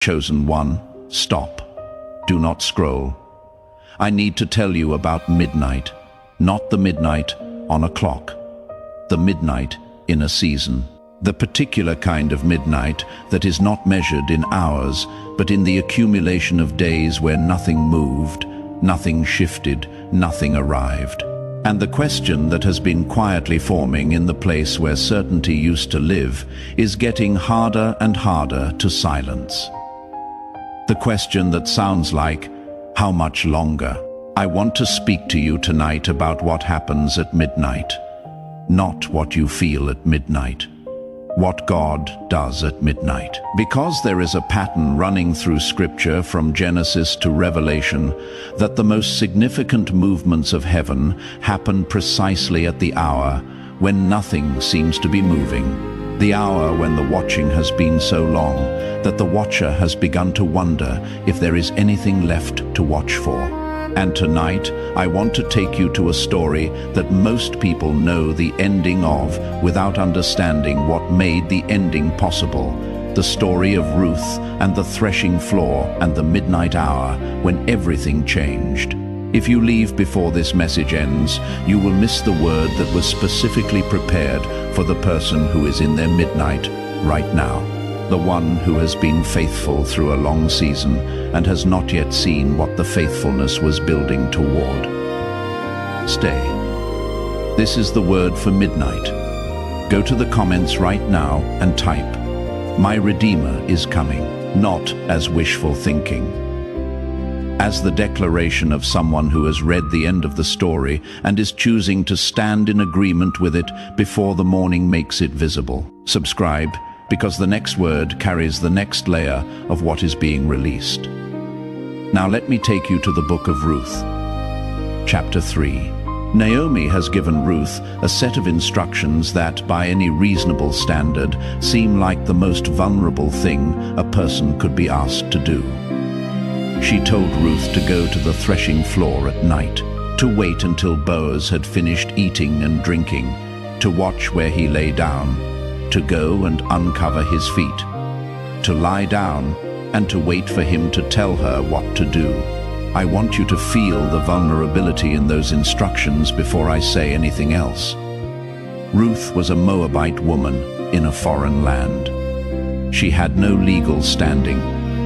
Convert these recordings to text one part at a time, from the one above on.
Chosen one, stop. Do not scroll. I need to tell you about midnight, not the midnight on a clock. The midnight in a season. The particular kind of midnight that is not measured in hours, but in the accumulation of days where nothing moved, nothing shifted, nothing arrived. And the question that has been quietly forming in the place where certainty used to live is getting harder and harder to silence. The question that sounds like, how much longer? I want to speak to you tonight about what happens at midnight, not what you feel at midnight. What God does at midnight. Because there is a pattern running through Scripture from Genesis to Revelation that the most significant movements of heaven happen precisely at the hour when nothing seems to be moving. The hour when the watching has been so long that the watcher has begun to wonder if there is anything left to watch for. And tonight, I want to take you to a story that most people know the ending of without understanding what made the ending possible. The story of Ruth and the threshing floor and the midnight hour when everything changed. If you leave before this message ends, you will miss the word that was specifically prepared for the person who is in their midnight right now. The one who has been faithful through a long season and has not yet seen what the faithfulness was building toward. Stay. This is the word for midnight. Go to the comments right now and type, "My Redeemer is coming," not as wishful thinking. As the declaration of someone who has read the end of the story and is choosing to stand in agreement with it before the morning makes it visible. Subscribe, because the next word carries the next layer of what is being released. Now let me take you to the book of Ruth. Chapter 3. Naomi has given Ruth a set of instructions that, by any reasonable standard, seem like the most vulnerable thing a person could be asked to do. She told Ruth to go to the threshing floor at night, to wait until Boaz had finished eating and drinking, to watch where he lay down, to go and uncover his feet, to lie down, and to wait for him to tell her what to do. I want you to feel the vulnerability in those instructions before I say anything else. Ruth was a Moabite woman in a foreign land. She had no legal standing,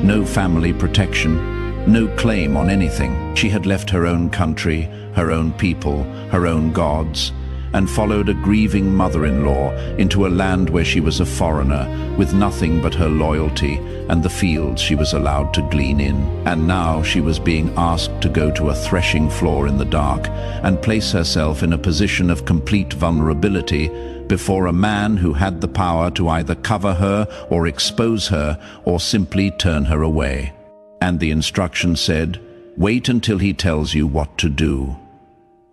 no family protection, no claim on anything. She had left her own country, her own people, her own gods, and followed a grieving mother-in-law into a land where she was a foreigner with nothing but her loyalty and the fields she was allowed to glean in. And now she was being asked to go to a threshing floor in the dark and place herself in a position of complete vulnerability before a man who had the power to either cover her or expose her or simply turn her away. And the instruction said, "Wait until he tells you what to do."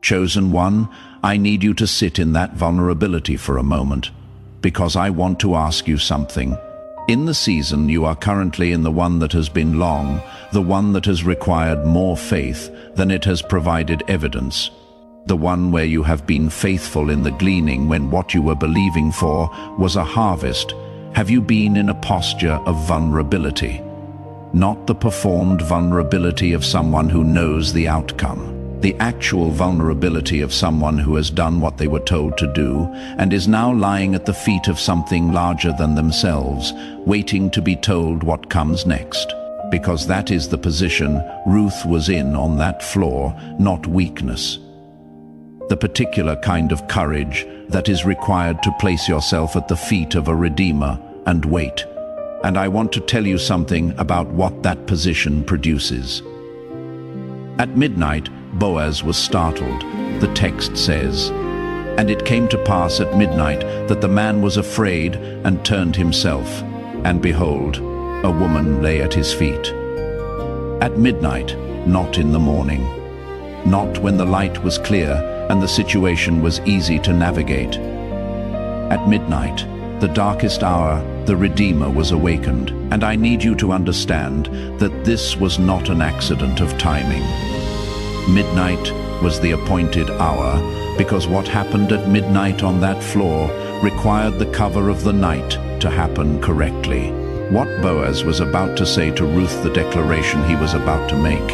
Chosen one, I need you to sit in that vulnerability for a moment, because I want to ask you something. In the season you are currently in, the one that has been long, the one that has required more faith than it has provided evidence, the one where you have been faithful in the gleaning when what you were believing for was a harvest, have you been in a posture of vulnerability? Not the performed vulnerability of someone who knows the outcome. The actual vulnerability of someone who has done what they were told to do and is now lying at the feet of something larger than themselves, waiting to be told what comes next. Because that is the position Ruth was in on that floor, not weakness. The particular kind of courage that is required to place yourself at the feet of a Redeemer and wait. And I want to tell you something about what that position produces. At midnight, Boaz was startled, the text says. And it came to pass at midnight that the man was afraid and turned himself, and behold, a woman lay at his feet. At midnight, not in the morning. Not when the light was clear and the situation was easy to navigate. At midnight, the darkest hour, the Redeemer was awakened, and I need you to understand that this was not an accident of timing. Midnight was the appointed hour, because what happened at midnight on that floor required the cover of the night to happen correctly. What Boaz was about to say to Ruth, the declaration he was about to make,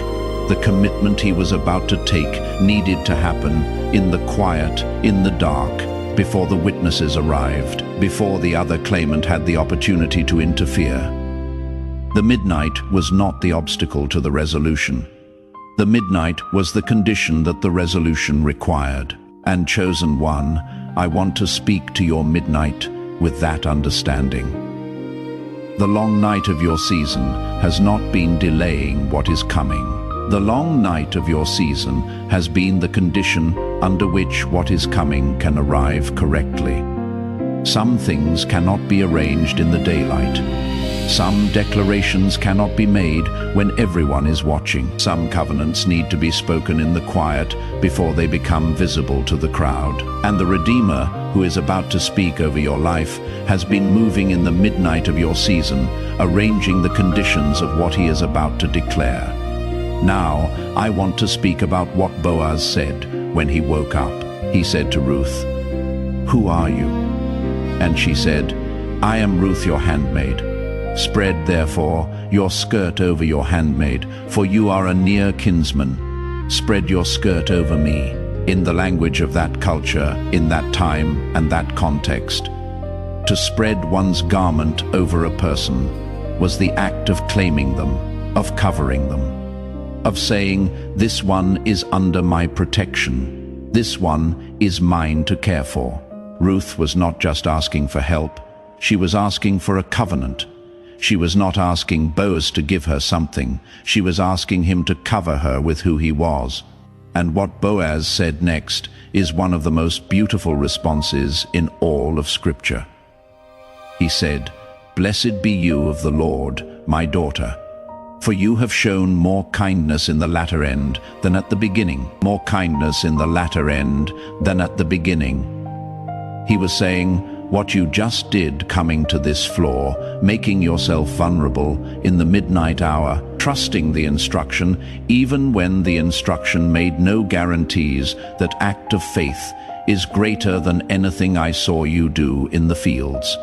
the commitment he was about to take, needed to happen in the quiet, in the dark, before the witnesses arrived, before the other claimant had the opportunity to interfere. The midnight was not the obstacle to the resolution. The midnight was the condition that the resolution required. And chosen one, I want to speak to your midnight with that understanding. The long night of your season has not been delaying what is coming. The long night of your season has been the condition under which what is coming can arrive correctly. Some things cannot be arranged in the daylight. Some declarations cannot be made when everyone is watching. Some covenants need to be spoken in the quiet before they become visible to the crowd. And the Redeemer, who is about to speak over your life, has been moving in the midnight of your season, arranging the conditions of what he is about to declare. Now, I want to speak about what Boaz said when he woke up. He said to Ruth, "Who are you?" And she said, "I am Ruth, your handmaid. Spread, therefore, your skirt over your handmaid, for you are a near kinsman. Spread your skirt over me." In the language of that culture, in that time and that context, to spread one's garment over a person was the act of claiming them, of covering them, of saying, "This one is under my protection. This one is mine to care for." Ruth was not just asking for help, she was asking for a covenant. She was not asking Boaz to give her something, she was asking him to cover her with who he was. And what Boaz said next is one of the most beautiful responses in all of Scripture. He said, "Blessed be you of the Lord, my daughter, for you have shown more kindness in the latter end than at the beginning, more kindness in the latter end than at the beginning." He was saying, what you just did coming to this floor, making yourself vulnerable in the midnight hour, trusting the instruction, even when the instruction made no guarantees, that act of faith is greater than anything I saw you do in the fields.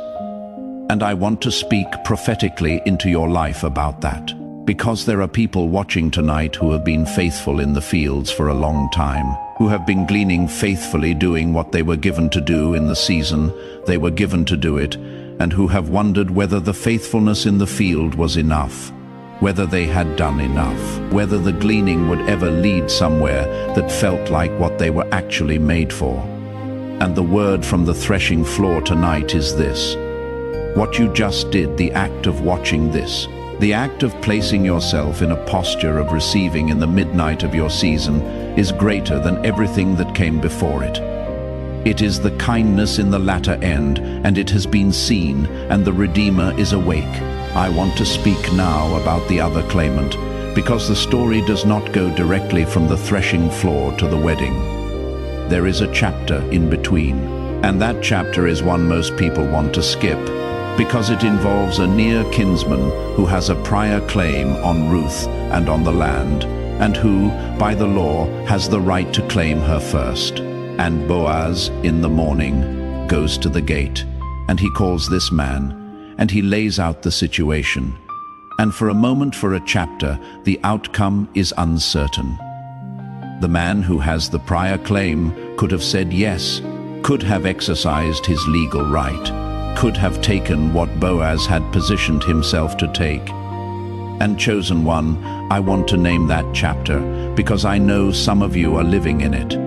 And I want to speak prophetically into your life about that, because there are people watching tonight who have been faithful in the fields for a long time, who have been gleaning faithfully, doing what they were given to do in the season they were given to do it, and who have wondered whether the faithfulness in the field was enough, whether they had done enough, whether the gleaning would ever lead somewhere that felt like what they were actually made for. And the word from the threshing floor tonight is this: what you just did, the act of watching this, the act of placing yourself in a posture of receiving in the midnight of your season, is greater than everything that came before it. It is the kindness in the latter end, and it has been seen, and the Redeemer is awake. I want to speak now about the other claimant, because the story does not go directly from the threshing floor to the wedding. There is a chapter in between, and that chapter is one most people want to skip, because it involves a near kinsman who has a prior claim on Ruth and on the land, and who, by the law, has the right to claim her first. And Boaz, in the morning, goes to the gate, and he calls this man, and he lays out the situation. And for a moment, for a chapter, the outcome is uncertain. The man who has the prior claim could have said yes, could have exercised his legal right, could have taken what Boaz had positioned himself to take. And chosen one, I want to name that chapter because I know some of you are living in it.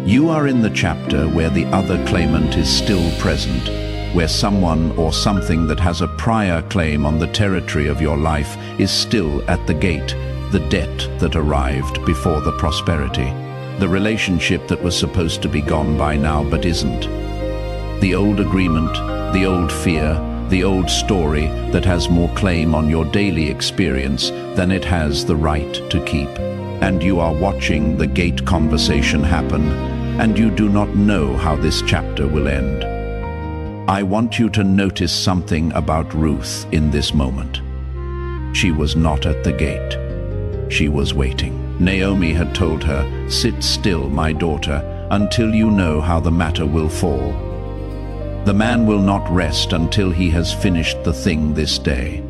You are in the chapter where the other claimant is still present, where someone or something that has a prior claim on the territory of your life is still at the gate, the debt that arrived before the prosperity, the relationship that was supposed to be gone by now but isn't, the old agreement, the old fear, the old story that has more claim on your daily experience than it has the right to keep. And you are watching the gate conversation happen, and you do not know how this chapter will end. I want you to notice something about Ruth in this moment. She was not at the gate. She was waiting. Naomi had told her, "Sit still, my daughter, until you know how the matter will fall. The man will not rest until he has finished the thing this day."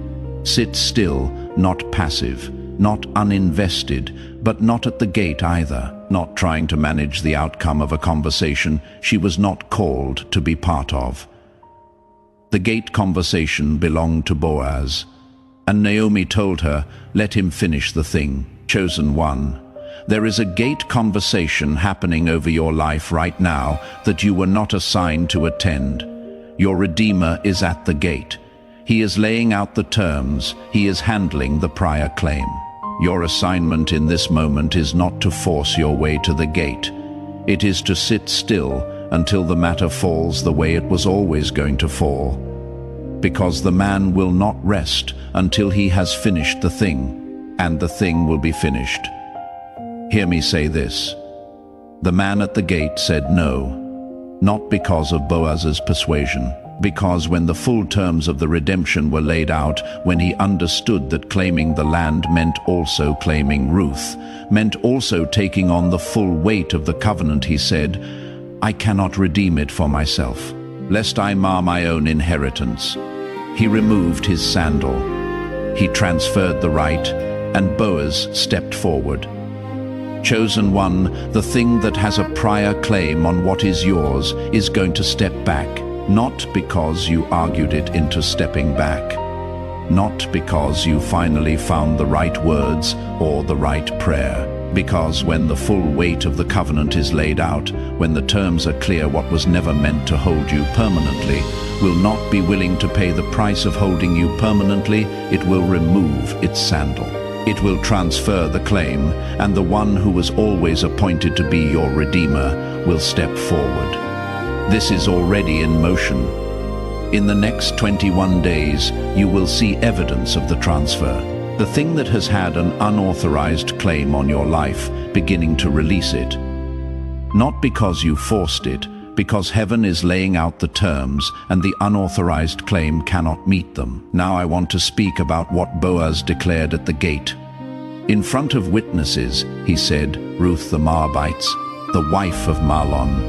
Sit still, not passive, not uninvested, but not at the gate either, not trying to manage the outcome of a conversation she was not called to be part of. The gate conversation belonged to Boaz, and Naomi told her, "Let him finish the thing, chosen one. There is a gate conversation happening over your life right now that you were not assigned to attend. Your Redeemer is at the gate. He is laying out the terms. He is handling the prior claim. Your assignment in this moment is not to force your way to the gate. It is to sit still until the matter falls the way it was always going to fall. Because the man will not rest until he has finished the thing, and the thing will be finished. Hear me say this. The man at the gate said no, not because of Boaz's persuasion, because when the full terms of the redemption were laid out, when he understood that claiming the land meant also claiming Ruth, meant also taking on the full weight of the covenant, he said, "I cannot redeem it for myself, lest I mar my own inheritance." He removed his sandal. He transferred the right, and Boaz stepped forward. Chosen one, the thing that has a prior claim on what is yours is going to step back, not because you argued it into stepping back, not because you finally found the right words or the right prayer, because when the full weight of the covenant is laid out, when the terms are clear, what was never meant to hold you permanently will not be willing to pay the price of holding you permanently. It will remove its sandal. It will transfer the claim, and the one who was always appointed to be your Redeemer will step forward. This is already in motion. In the next 21 days, you will see evidence of the transfer. The thing that has had an unauthorized claim on your life, beginning to release it. Not because you forced it, because heaven is laying out the terms and the unauthorized claim cannot meet them. Now I want to speak about what Boaz declared at the gate. In front of witnesses, he said, "Ruth the Moabite, the wife of Mahlon,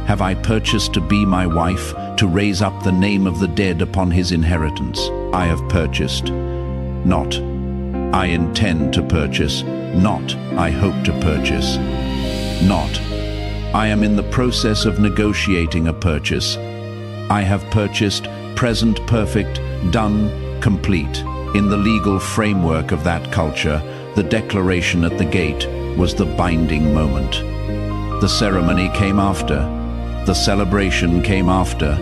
have I purchased to be my wife, to raise up the name of the dead upon his inheritance. I have purchased, not I intend to purchase, not I hope to purchase, not I am in the process of negotiating a purchase. I have purchased, present perfect, done, complete." In the legal framework of that culture, the declaration at the gate was the binding moment. The ceremony came after. The celebration came after.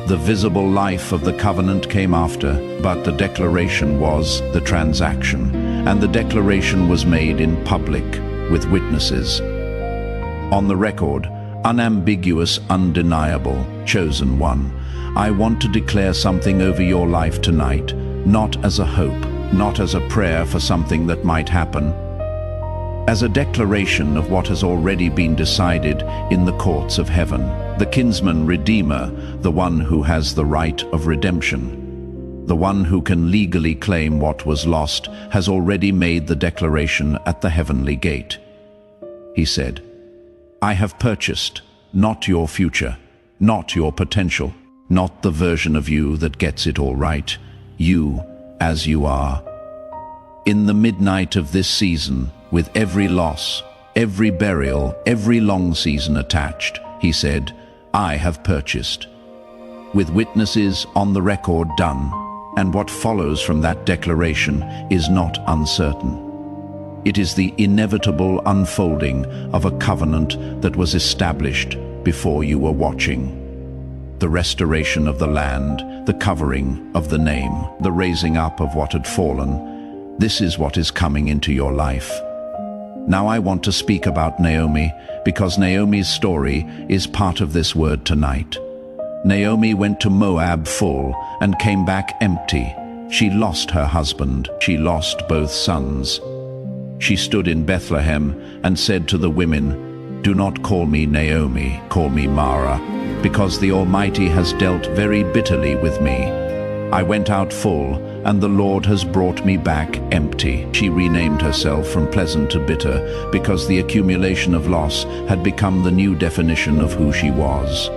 The visible life of the covenant came after. But the declaration was the transaction. And the declaration was made in public, with witnesses. On the record, unambiguous, undeniable, chosen one, I want to declare something over your life tonight, not as a hope, not as a prayer for something that might happen, as a declaration of what has already been decided in the courts of heaven. The kinsman redeemer, the one who has the right of redemption, the one who can legally claim what was lost, has already made the declaration at the heavenly gate. He said, "I have purchased, not your future, not your potential, not the version of you that gets it all right, you as you are. In the midnight of this season, with every loss, every burial, every long season attached," he said, "I have purchased." With witnesses on the record done, and what follows from that declaration is not uncertain. It is the inevitable unfolding of a covenant that was established before you were watching. The restoration of the land, the covering of the name, the raising up of what had fallen. This is what is coming into your life. Now I want to speak about Naomi, because Naomi's story is part of this word tonight. Naomi went to Moab full and came back empty. She lost her husband. She lost both sons. She stood in Bethlehem and said to the women, "Do not call me Naomi, call me Mara, because the Almighty has dealt very bitterly with me. I went out full, and the Lord has brought me back empty." She renamed herself from pleasant to bitter, because the accumulation of loss had become the new definition of who she was.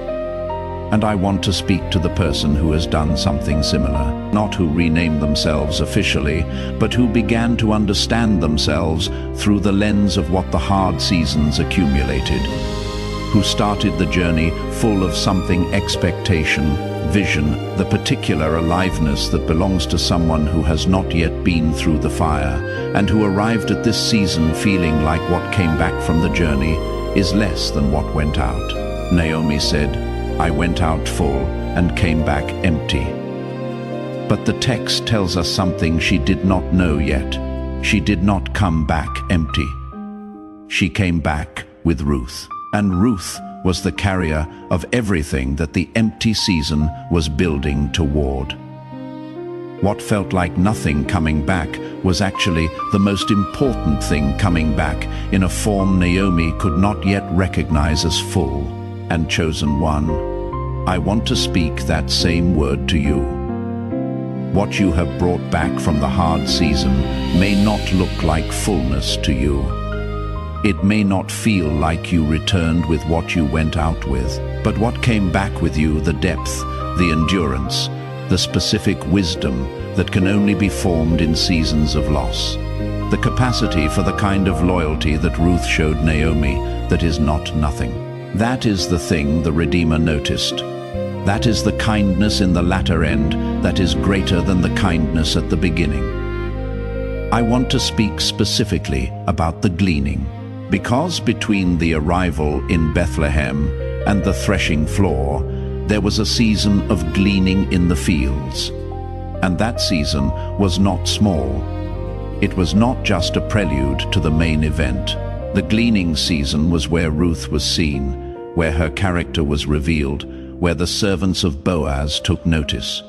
And I want to speak to the person who has done something similar, not who renamed themselves officially, but who began to understand themselves through the lens of what the hard seasons accumulated, who started the journey full of something expectation, vision, the particular aliveness that belongs to someone who has not yet been through the fire, and who arrived at this season feeling like what came back from the journey is less than what went out. Naomi said, "I went out full and came back empty." But the text tells us something she did not know yet. She did not come back empty. She came back with Ruth. And Ruth was the carrier of everything that the empty season was building toward. What felt like nothing coming back was actually the most important thing coming back in a form Naomi could not yet recognize as full and chosen one. I want to speak that same word to you. What you have brought back from the hard season may not look like fullness to you. It may not feel like you returned with what you went out with, but what came back with you, the depth, the endurance, the specific wisdom that can only be formed in seasons of loss. The capacity for the kind of loyalty that Ruth showed Naomi that is not nothing. That is the thing the Redeemer noticed. That is the kindness in the latter end that is greater than the kindness at the beginning. I want to speak specifically about the gleaning. Because between the arrival in Bethlehem and the threshing floor, there was a season of gleaning in the fields. And that season was not small. It was not just a prelude to the main event. The gleaning season was where Ruth was seen, where her character was revealed, where the servants of Boaz took notice.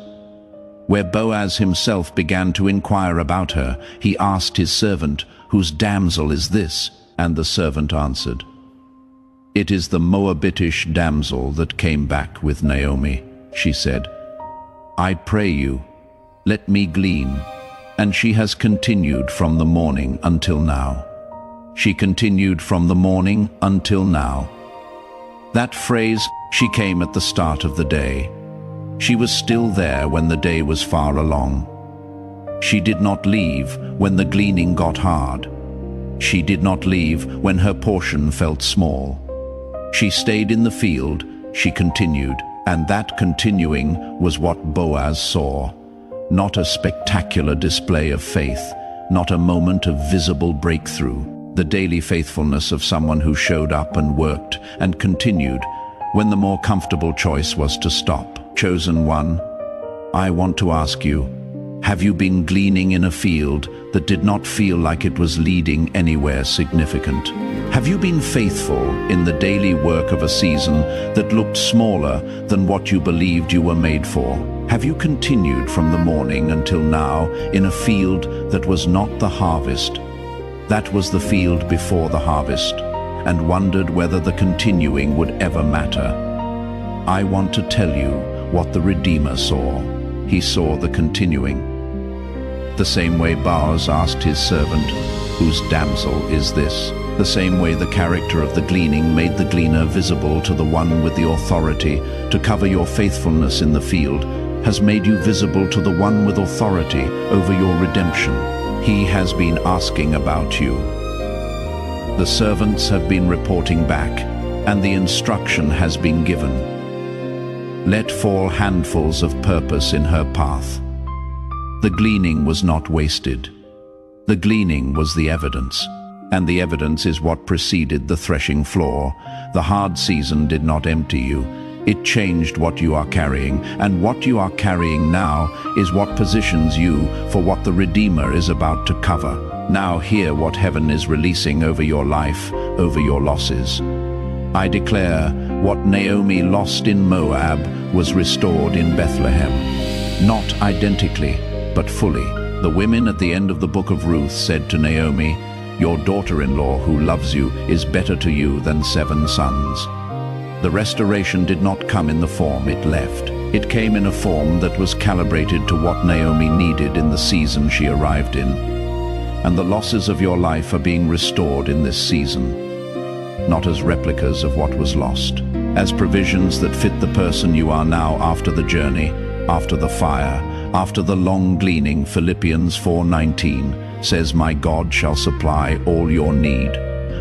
Where Boaz himself began to inquire about her, he asked his servant, "Whose damsel is this?" And the servant answered, "It is the Moabitish damsel that came back with Naomi." She said, "I pray you, let me glean." And she has continued from the morning until now. She continued from the morning until now. That phrase, "she came at the start of the day." She was still there when the day was far along. She did not leave when the gleaning got hard. She did not leave when her portion felt small. She stayed in the field, she continued, and that continuing was what Boaz saw. Not a spectacular display of faith, not a moment of visible breakthrough, the daily faithfulness of someone who showed up and worked and continued when the more comfortable choice was to stop. Chosen one, I want to ask you, have you been gleaning in a field that did not feel like it was leading anywhere significant? Have you been faithful in the daily work of a season that looked smaller than what you believed you were made for? Have you continued from the morning until now in a field that was not the harvest? That was the field before the harvest, and wondered whether the continuing would ever matter. I want to tell you what the Redeemer saw. He saw the continuing. The same way Boaz asked his servant, "Whose damsel is this?" The same way the character of the gleaning made the gleaner visible to the one with the authority to cover your faithfulness in the field, has made you visible to the one with authority over your redemption. He has been asking about you. The servants have been reporting back, and the instruction has been given. Let fall handfuls of purpose in her path. The gleaning was not wasted. The gleaning was the evidence, and the evidence is what preceded the threshing floor. The hard season did not empty you. It changed what you are carrying, and what you are carrying now is what positions you for what the Redeemer is about to cover. Now hear what heaven is releasing over your life, over your losses. I declare what Naomi lost in Moab was restored in Bethlehem. Not identically, but fully. The women at the end of the book of Ruth said to Naomi, "Your daughter-in-law who loves you is better to you than 7 sons." The restoration did not come in the form it left. It came in a form that was calibrated to what Naomi needed in the season she arrived in. And the losses of your life are being restored in this season, not as replicas of what was lost, as provisions that fit the person you are now after the journey, after the fire, after the long gleaning. Philippians 4:19 says, "My God shall supply all your need,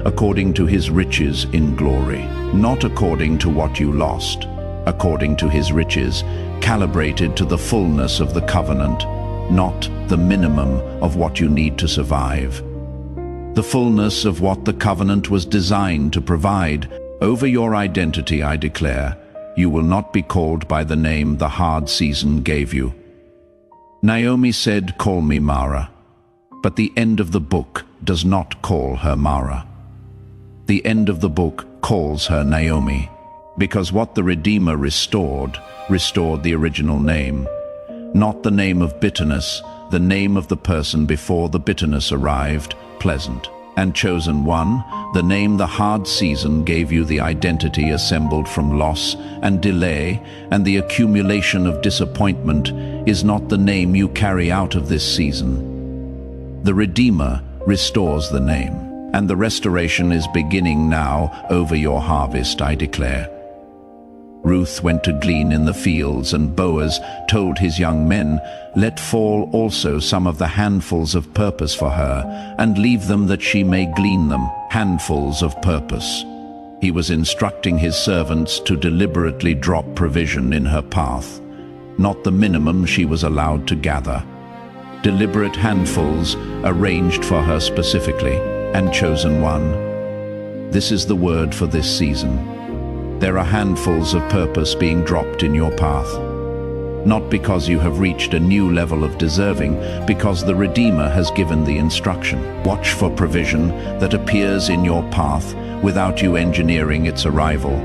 according to his riches in glory." Not according to what you lost, according to his riches, calibrated to the fullness of the covenant, not the minimum of what you need to survive. The fullness of what the covenant was designed to provide. Over your identity, I declare, you will not be called by the name the hard season gave you. Naomi said, "Call me Mara," but the end of the book does not call her Mara. The end of the book calls her Naomi, because what the Redeemer restored the original name, not the name of bitterness, the name of the person before the bitterness arrived, pleasant and chosen one. The name the hard season gave you the identity assembled from loss and delay, and the accumulation of disappointment is not the name you carry out of this season. The Redeemer restores the name, and the restoration is beginning now over your harvest, I declare. Ruth went to glean in the fields, and Boaz told his young men, "Let fall also some of the handfuls of purpose for her, and leave them that she may glean them," handfuls of purpose. He was instructing his servants to deliberately drop provision in her path, not the minimum she was allowed to gather. Deliberate handfuls arranged for her specifically, and chosen one. This is the word for this season. There are handfuls of purpose being dropped in your path. Not because you have reached a new level of deserving, because the Redeemer has given the instruction. Watch for provision that appears in your path without you engineering its arrival.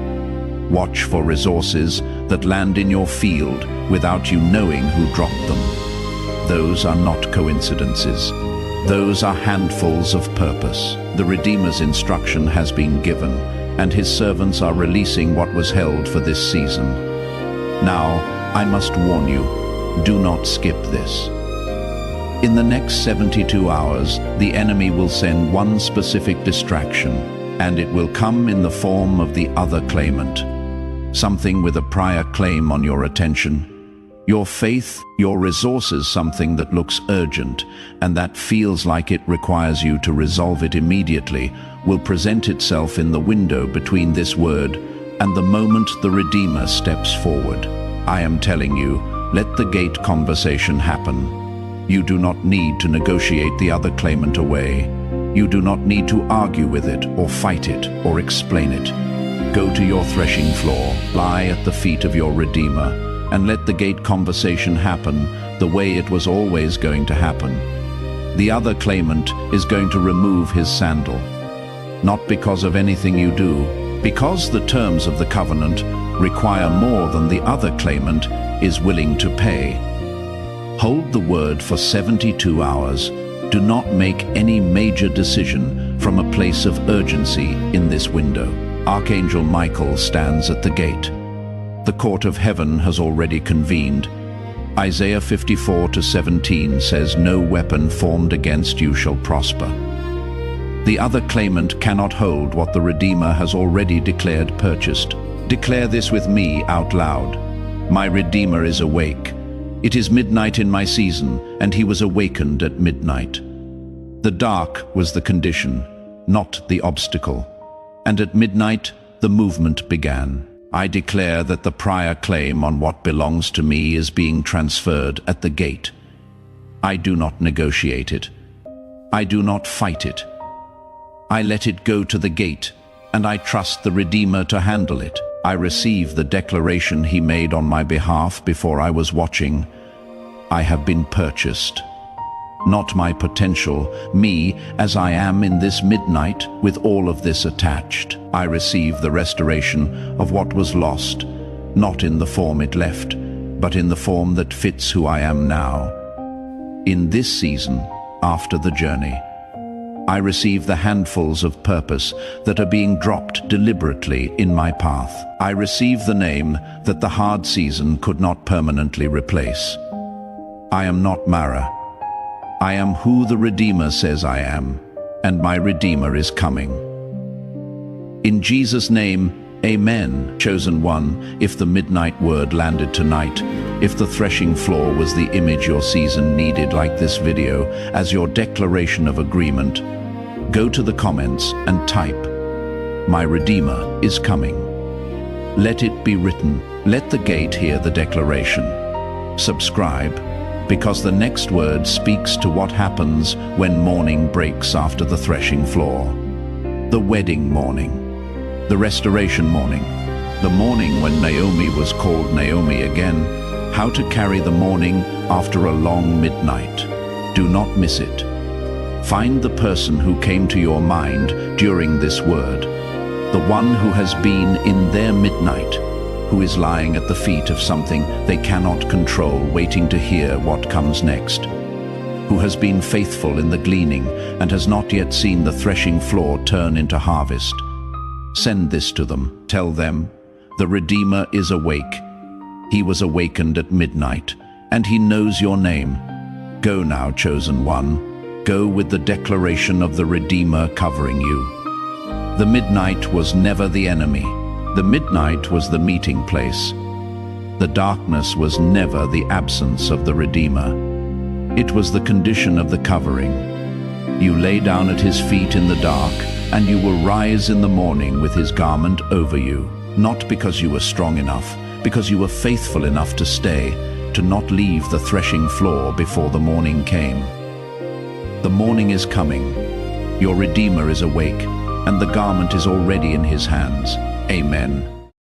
Watch for resources that land in your field without you knowing who dropped them. Those are not coincidences. Those are handfuls of purpose. The Redeemer's instruction has been given, and his servants are releasing what was held for this season. Now, I must warn you, do not skip this. In the next 72 hours, the enemy will send one specific distraction, and it will come in the form of the other claimant. Something with a prior claim on your attention. Your faith, your resources, something that looks urgent and that feels like it requires you to resolve it immediately, will present itself in the window between this word and the moment the Redeemer steps forward. I am telling you, let the gate conversation happen. You do not need to negotiate the other claimant away. You do not need to argue with it or fight it or explain it. Go to your threshing floor, lie at the feet of your Redeemer, and let the gate conversation happen the way it was always going to happen. The other claimant is going to remove his sandal, not because of anything you do, because the terms of the covenant require more than the other claimant is willing to pay. Hold the word for 72 hours. Do not make any major decision from a place of urgency in this window. Archangel Michael stands at the gate. The court of heaven has already convened. Isaiah 54:17 says, "No weapon formed against you shall prosper." The other claimant cannot hold what the Redeemer has already declared purchased. Declare this with me out loud. My Redeemer is awake. It is midnight in my season, and he was awakened at midnight. The dark was the condition, not the obstacle. And at midnight, the movement began. I declare that the prior claim on what belongs to me is being transferred at the gate. I do not negotiate it. I do not fight it. I let it go to the gate, and I trust the Redeemer to handle it. I receive the declaration he made on my behalf before I was watching. I have been purchased. Not my potential, me as I am in this midnight with all of this attached. I receive the restoration of what was lost, not in the form it left, but in the form that fits who I am now. In this season, after the journey, I receive the handfuls of purpose that are being dropped deliberately in my path. I receive the name that the hard season could not permanently replace. I am not Mara. I am who the Redeemer says I am, and my Redeemer is coming. In Jesus' name, Amen, chosen one, if the midnight word landed tonight, if the threshing floor was the image your season needed, like this video, as your declaration of agreement, go to the comments and type, "My Redeemer is coming." Let it be written. Let the gate hear the declaration. Subscribe, because the next word speaks to what happens when morning breaks after the threshing floor. The wedding morning. The restoration morning, the morning when Naomi was called Naomi again, how to carry the morning after a long midnight. Do not miss it. Find the person who came to your mind during this word, the one who has been in their midnight, who is lying at the feet of something they cannot control, waiting to hear what comes next, who has been faithful in the gleaning and has not yet seen the threshing floor turn into harvest. Send this to them. Tell them, the Redeemer is awake. He was awakened at midnight, and he knows your name. Go now, chosen one. Go with the declaration of the Redeemer covering you. The midnight was never the enemy. The midnight was the meeting place. The darkness was never the absence of the Redeemer. It was the condition of the covering. You lay down at his feet in the dark, and you will rise in the morning with his garment over you, not because you were strong enough, because you were faithful enough to stay, to not leave the threshing floor before the morning came. The morning is coming. Your Redeemer is awake, and the garment is already in his hands. Amen.